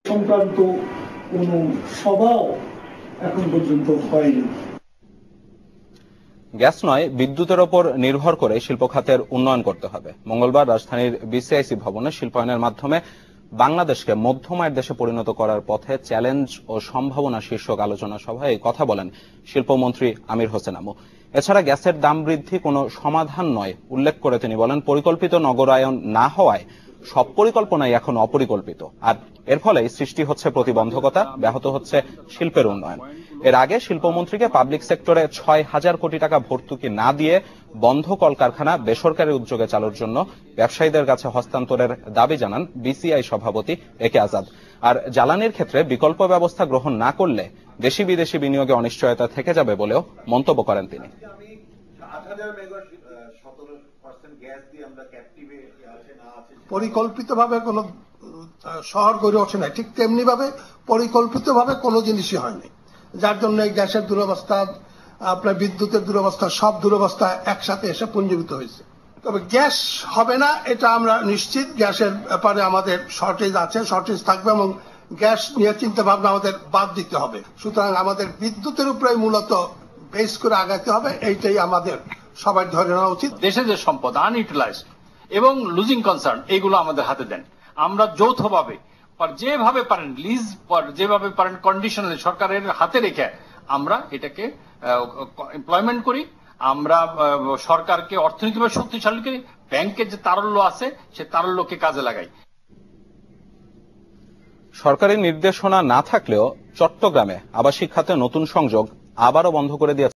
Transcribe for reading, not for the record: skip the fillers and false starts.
সংক্রান্ত কোনো সভাও এখন পর্যন্ত হয়নি। গ্যাস নয়, বিদ্যুতের ওপর নির্ভর করে শিল্প খাতের উন্নয়ন করতে হবে। মঙ্গলবার রাজধানীর বিসিআইসি ভবনে শিল্পায়নের মাধ্যমে বাংলাদেশকে মধ্যমায়ের দেশে পরিণত করার পথে চ্যালেঞ্জ ও সম্ভাবনা শীর্ষক আলোচনা সভায় এই কথা বলেন শিল্পমন্ত্রী আমির হোসেন আমু। এছাড়া গ্যাসের দাম বৃদ্ধি কোনো সমাধান নয় উল্লেখ করে তিনি বলেন, পরিকল্পিত নগরায়ন না হওয়ায় সব পরিকল্পনাই এখন অপরিকল্পিত, আর এর ফলে সৃষ্টি হচ্ছে প্রতিবন্ধকতা, ব্যাহত হচ্ছে শিল্পের উন্নয়ন। এর আগে শিল্পমন্ত্রীকে পাবলিক সেক্টরে 6,000 কোটি টাকা ভর্তুকি না দিয়ে বন্ধ কলকারখানা বেসরকারি উদ্যোগে চালুর জন্য ব্যবসায়ীদের কাছে হস্তান্তরের দাবি জানান বিসিআই সভাপতি এ কে আজাদ। আর জ্বালানির ক্ষেত্রে বিকল্প ব্যবস্থা গ্রহণ না করলে দেশি বিদেশি বিনিয়োগে অনিশ্চয়তা থেকে যাবে বলেও মন্তব্য করেন তিনি। পরিকল্পিতভাবে কোনো শহর গড়ে ওঠে না, ঠিক তেমনি ভাবে পরিকল্পিতভাবে কোনো জিনিসই হয়নি, যার জন্য এই গ্যাসের দুরবস্থা, আপনার বিদ্যুতের দুরবস্থা, সব দুরবস্থা একসাথে এসে পুঞ্জীভূত হয়েছে। তবে গ্যাস হবে না এটা আমরা নিশ্চিত। গ্যাসের ব্যাপারে আমাদের শর্টেজ আছে, শর্টেজ থাকবে এবং গ্যাস নিয়ে চিন্তা ভাবনা আমাদের বাদ দিতে হবে। সুতরাং আমাদের বিদ্যুতের উপরে মূলত বেস করে আগাতে হবে, এইটাই আমাদের সবাই ধরে নেওয়া উচিত। দেশের যে সম্পদ আনইউটিলাইজড এবং লুজিং কনসার্ন, এইগুলো আমাদের হাতে দেন। আমরা যৌথভাবে যেভাবে পারেন লিজ, যেভাবে পারেন কন্ডিশনালি সরকারের হাতে রেখে আমরা এটাকে এমপ্লয়মেন্ট করি। আমরা সরকারকে অর্থনৈতিকভাবে শক্তিশালী করি, ব্যাংকের যে তারল্য আছে সে তারল্যকে কাজে লাগাই। সরকারি নির্দেশনা না থাকলেও চট্টগ্রামে আবাসিক খাতে নতুন সংযোগ আবারও বন্ধ করে দিয়েছে